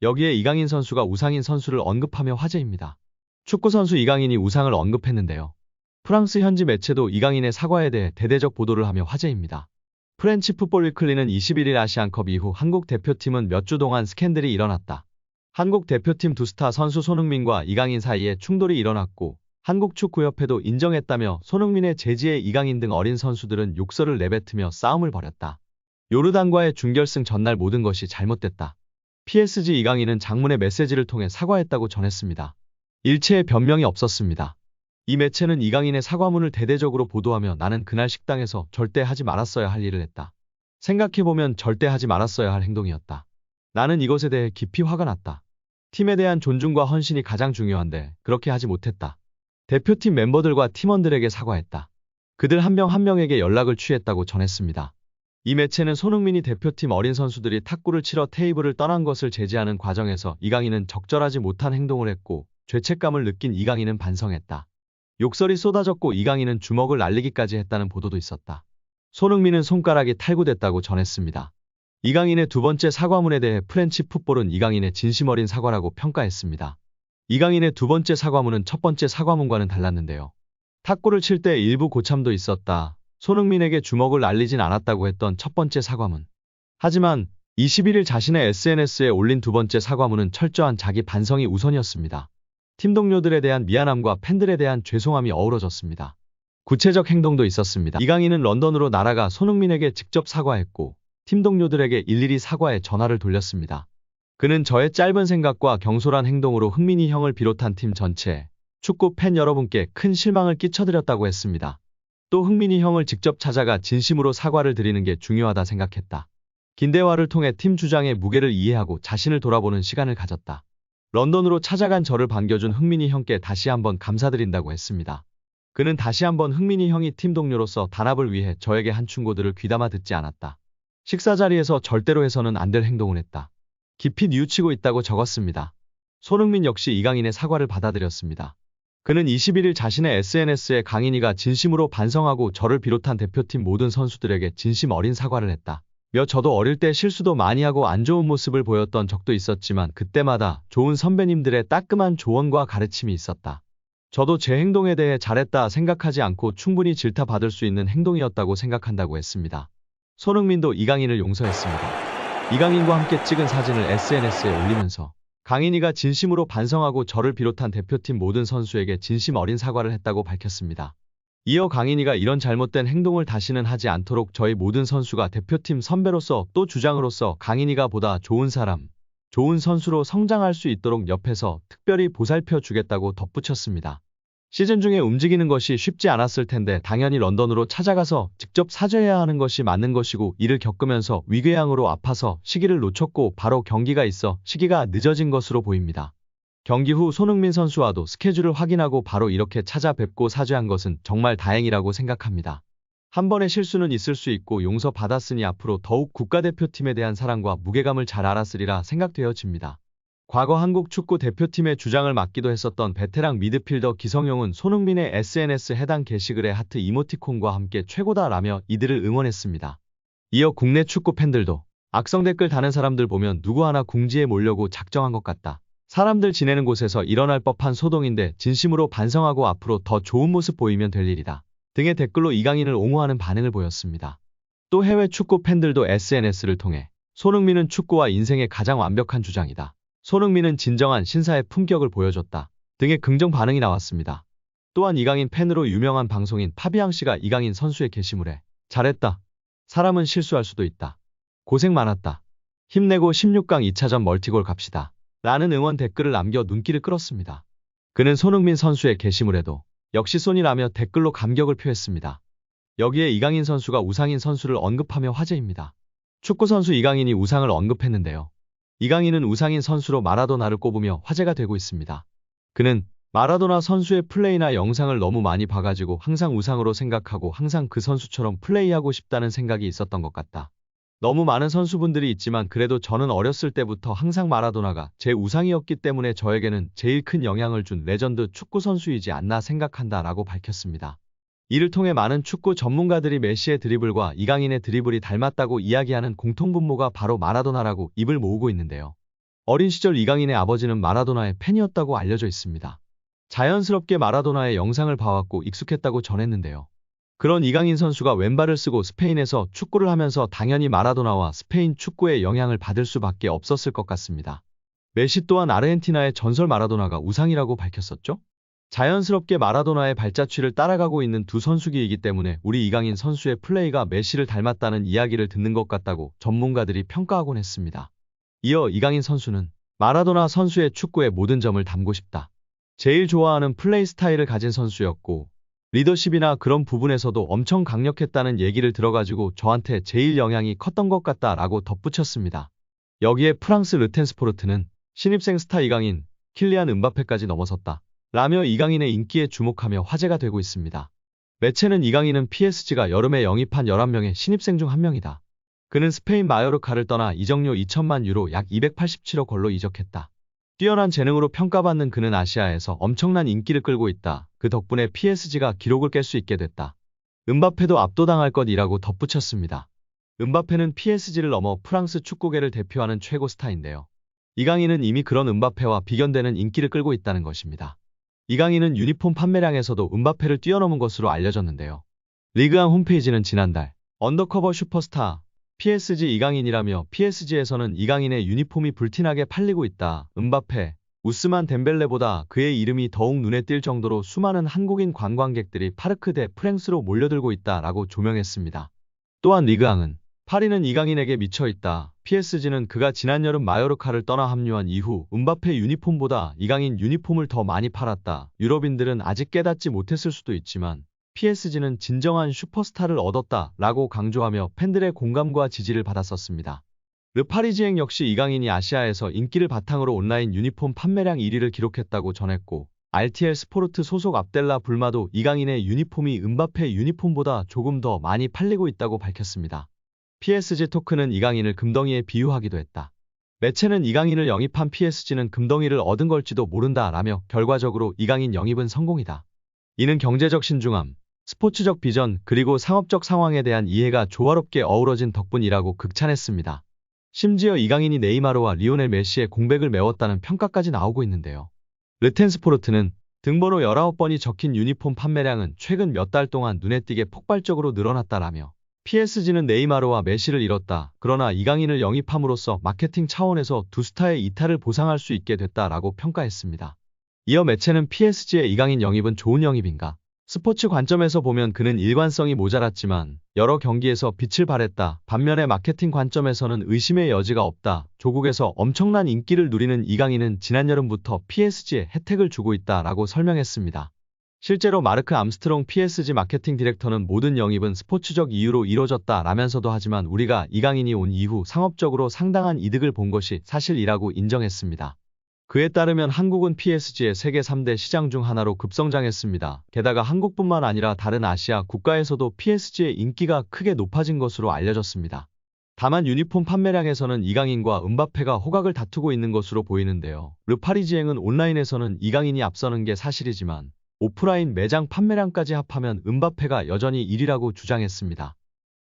여기에 이강인 선수가 우상인 선수를 언급하며 화제입니다. 축구 선수 이강인이 우상을 언급했는데요. 프랑스 현지 매체도 이강인의 사과에 대해 대대적 보도를 하며 화제입니다. 프렌치 풋볼 위클리는 21일 아시안컵 이후 한국 대표팀은 몇 주 동안 스캔들이 일어났다. 한국 대표팀 두 스타 선수 손흥민과 이강인 사이에 충돌이 일어났고 한국축구협회도 인정했다며 손흥민의 제지에 이강인 등 어린 선수들은 욕설을 내뱉으며 싸움을 벌였다. 요르단과의 준결승 전날 모든 것이 잘못됐다. PSG 이강인은 장문의 메시지를 통해 사과했다고 전했습니다. 일체의 변명이 없었습니다. 이 매체는 이강인의 사과문을 대대적으로 보도하며 나는 그날 식당에서 절대 하지 말았어야 할 일을 했다. 생각해보면 절대 하지 말았어야 할 행동이었다. 나는 이것에 대해 깊이 화가 났다. 팀에 대한 존중과 헌신이 가장 중요한데 그렇게 하지 못했다. 대표팀 멤버들과 팀원들에게 사과했다. 그들 한 명 한 명에게 연락을 취했다고 전했습니다. 이 매체는 손흥민이 대표팀 어린 선수들이 탁구를 치러 테이블을 떠난 것을 제지하는 과정에서 이강인은 적절하지 못한 행동을 했고 죄책감을 느낀 이강인은 반성했다. 욕설이 쏟아졌고 이강인은 주먹을 날리기까지 했다는 보도도 있었다. 손흥민은 손가락이 탈구됐다고 전했습니다. 이강인의 두 번째 사과문에 대해 프렌치 풋볼은 이강인의 진심 어린 사과라고 평가했습니다. 이강인의 두 번째 사과문은 첫 번째 사과문과는 달랐는데요. 탁구를 칠 때 일부 고참도 있었다. 손흥민에게 주먹을 날리진 않았다고 했던 첫 번째 사과문. 하지만 21일 자신의 SNS에 올린 두 번째 사과문은 철저한 자기 반성이 우선이었습니다. 팀 동료들에 대한 미안함과 팬들에 대한 죄송함이 어우러졌습니다. 구체적 행동도 있었습니다. 이강인은 런던으로 날아가 손흥민에게 직접 사과했고 팀 동료들에게 일일이 사과해 전화를 돌렸습니다. 그는 저의 짧은 생각과 경솔한 행동으로 흥민이 형을 비롯한 팀 전체, 축구 팬 여러분께 큰 실망을 끼쳐드렸다고 했습니다. 또 흥민이 형을 직접 찾아가 진심으로 사과를 드리는 게 중요하다 생각했다. 긴 대화를 통해 팀 주장의 무게를 이해하고 자신을 돌아보는 시간을 가졌다. 런던으로 찾아간 저를 반겨준 흥민이 형께 다시 한번 감사드린다고 했습니다. 그는 다시 한번 흥민이 형이 팀 동료로서 단합을 위해 저에게 한 충고들을 귀담아 듣지 않았다. 식사 자리에서 절대로 해서는 안 될 행동을 했다. 깊이 뉘우치고 있다고 적었습니다. 손흥민 역시 이강인의 사과를 받아들였습니다. 그는 21일 자신의 SNS에 강인이가 진심으로 반성하고 저를 비롯한 대표팀 모든 선수들에게 진심 어린 사과를 했다. 저도 어릴 때 실수도 많이 하고 안 좋은 모습을 보였던 적도 있었지만 그때마다 좋은 선배님들의 따끔한 조언과 가르침이 있었다. 저도 제 행동에 대해 잘했다 생각하지 않고 충분히 질타받을 수 있는 행동이었다고 생각한다고 했습니다. 손흥민도 이강인을 용서했습니다. 이강인과 함께 찍은 사진을 SNS에 올리면서 강인이가 진심으로 반성하고 저를 비롯한 대표팀 모든 선수에게 진심 어린 사과를 했다고 밝혔습니다. 이어 강인이가 이런 잘못된 행동을 다시는 하지 않도록 저희 모든 선수가 대표팀 선배로서 또 주장으로서 강인이가 보다 좋은 사람, 좋은 선수로 성장할 수 있도록 옆에서 특별히 보살펴 주겠다고 덧붙였습니다. 시즌 중에 움직이는 것이 쉽지 않았을 텐데 당연히 런던으로 찾아가서 직접 사죄해야 하는 것이 맞는 것이고 이를 겪으면서 위궤양으로 아파서 시기를 놓쳤고 바로 경기가 있어 시기가 늦어진 것으로 보입니다. 경기 후 손흥민 선수와도 스케줄을 확인하고 바로 이렇게 찾아뵙고 사죄한 것은 정말 다행이라고 생각합니다. 한 번의 실수는 있을 수 있고 용서받았으니 앞으로 더욱 국가대표팀에 대한 사랑과 무게감을 잘 알았으리라 생각되어집니다. 과거 한국 축구 대표팀의 주장을 맡기도 했었던 베테랑 미드필더 기성용은 손흥민의 SNS 해당 게시글에 하트 이모티콘과 함께 최고다라며 이들을 응원했습니다. 이어 국내 축구 팬들도 악성 댓글 다는 사람들 보면 누구 하나 궁지에 몰려고 작정한 것 같다. 사람들 지내는 곳에서 일어날 법한 소동인데 진심으로 반성하고 앞으로 더 좋은 모습 보이면 될 일이다. 등의 댓글로 이강인을 옹호하는 반응을 보였습니다. 또 해외 축구 팬들도 SNS를 통해 손흥민은 축구와 인생의 가장 완벽한 주장이다. 손흥민은 진정한 신사의 품격을 보여줬다. 등의 긍정 반응이 나왔습니다. 또한 이강인 팬으로 유명한 방송인 파비앙 씨가 이강인 선수의 게시물에 잘했다. 사람은 실수할 수도 있다. 고생 많았다. 힘내고 16강 2차전 멀티골 갑시다. 라는 응원 댓글을 남겨 눈길을 끌었습니다. 그는 손흥민 선수의 게시물에도 역시 손이라며 댓글로 감격을 표했습니다. 여기에 이강인 선수가 우상인 선수를 언급하며 화제입니다. 축구선수 이강인이 우상을 언급했는데요. 이강인은 우상인 선수로 마라도나를 꼽으며 화제가 되고 있습니다. 그는 마라도나 선수의 플레이나 영상을 너무 많이 봐가지고 항상 우상으로 생각하고 항상 그 선수처럼 플레이하고 싶다는 생각이 있었던 것 같다. 너무 많은 선수분들이 있지만 그래도 저는 어렸을 때부터 항상 마라도나가 제 우상이었기 때문에 저에게는 제일 큰 영향을 준 레전드 축구선수이지 않나 생각한다 라고 밝혔습니다. 이를 통해 많은 축구 전문가들이 메시의 드리블과 이강인의 드리블이 닮았다고 이야기하는 공통분모가 바로 마라도나라고 입을 모으고 있는데요. 어린 시절 이강인의 아버지는 마라도나의 팬이었다고 알려져 있습니다. 자연스럽게 마라도나의 영상을 봐왔고 익숙했다고 전했는데요. 그런 이강인 선수가 왼발을 쓰고 스페인에서 축구를 하면서 당연히 마라도나와 스페인 축구에 영향을 받을 수밖에 없었을 것 같습니다. 메시 또한 아르헨티나의 전설 마라도나가 우상이라고 밝혔었죠. 자연스럽게 마라도나의 발자취를 따라가고 있는 두 선수기이기 때문에 우리 이강인 선수의 플레이가 메시를 닮았다는 이야기를 듣는 것 같다고 전문가들이 평가하곤 했습니다. 이어 이강인 선수는 마라도나 선수의 축구의 모든 점을 담고 싶다. 제일 좋아하는 플레이 스타일을 가진 선수였고 리더십이나 그런 부분에서도 엄청 강력했다는 얘기를 들어가지고 저한테 제일 영향이 컸던 것 같다라고 덧붙였습니다. 여기에 프랑스 르텐스포르트는 신입생 스타 이강인, 킬리안 음바페까지 넘어섰다. 라며 이강인의 인기에 주목하며 화제가 되고 있습니다. 매체는 이강인은 PSG가 여름에 영입한 11명의 신입생 중 한 명이다. 그는 스페인 마요르카를 떠나 이적료 2천만 유로 약 287억 걸로 이적했다. 뛰어난 재능으로 평가받는 그는 아시아에서 엄청난 인기를 끌고 있다. 그 덕분에 PSG가 기록을 깰 수 있게 됐다. 음바페도 압도당할 것이라고 덧붙였습니다. 음바페는 PSG를 넘어 프랑스 축구계를 대표하는 최고 스타인데요. 이강인은 이미 그런 음바페와 비견되는 인기를 끌고 있다는 것입니다. 이강인은 유니폼 판매량에서도 음바페를 뛰어넘은 것으로 알려졌는데요. 리그안 홈페이지는 지난달 언더커버 슈퍼스타 PSG 이강인이라며 PSG에서는 이강인의 유니폼이 불티나게 팔리고 있다. 음바페, 우스만 덴벨레보다 그의 이름이 더욱 눈에 띌 정도로 수많은 한국인 관광객들이 파르크 대 프랭스로 몰려들고 있다라고 조명했습니다. 또한 리그앙은 파리는 이강인에게 미쳐있다. PSG는 그가 지난 여름 마요르카를 떠나 합류한 이후 음바페 유니폼보다 이강인 유니폼을 더 많이 팔았다. 유럽인들은 아직 깨닫지 못했을 수도 있지만 PSG는 진정한 슈퍼스타를 얻었다 라고 강조하며 팬들의 공감과 지지를 받았었습니다. 르파리지앵 역시 이강인이 아시아에서 인기를 바탕으로 온라인 유니폼 판매량 1위를 기록했다고 전했고 RTL 스포르트 소속 압델라 불마도 이강인의 유니폼이 음바페 유니폼보다 조금 더 많이 팔리고 있다고 밝혔습니다. PSG 토크는 이강인을 금덩이에 비유하기도 했다. 매체는 이강인을 영입한 PSG는 금덩이를 얻은 걸지도 모른다 라며 결과적으로 이강인 영입은 성공이다. 이는 경제적 신중함, 스포츠적 비전 그리고 상업적 상황에 대한 이해가 조화롭게 어우러진 덕분이라고 극찬했습니다. 심지어 이강인이 네이마르와 리오넬 메시의 공백을 메웠다는 평가까지 나오고 있는데요. 르텐스포르트는 등번호 19번이 적힌 유니폼 판매량은 최근 몇 달 동안 눈에 띄게 폭발적으로 늘어났다라며 PSG는 네이마르와 메시를 잃었다. 그러나 이강인을 영입함으로써 마케팅 차원에서 두 스타의 이탈을 보상할 수 있게 됐다라고 평가했습니다. 이어 매체는 PSG의 이강인 영입은 좋은 영입인가? 스포츠 관점에서 보면 그는 일관성이 모자랐지만 여러 경기에서 빛을 발했다. 반면에 마케팅 관점에서는 의심의 여지가 없다. 조국에서 엄청난 인기를 누리는 이강인은 지난 여름부터 PSG에 혜택을 주고 있다라고 설명했습니다. 실제로 마르크 암스트롱 PSG 마케팅 디렉터는 모든 영입은 스포츠적 이유로 이뤄졌다 라면서도 하지만 우리가 이강인이 온 이후 상업적으로 상당한 이득을 본 것이 사실이라고 인정했습니다. 그에 따르면 한국은 PSG의 세계 3대 시장 중 하나로 급성장했습니다. 게다가 한국뿐만 아니라 다른 아시아 국가에서도 PSG의 인기가 크게 높아진 것으로 알려졌습니다. 다만 유니폼 판매량에서는 이강인과 음바페가 호각을 다투고 있는 것으로 보이는데요. 르파리지앵은 온라인에서는 이강인이 앞서는 게 사실이지만 오프라인 매장 판매량까지 합하면 음바페가 여전히 1위라고 주장했습니다.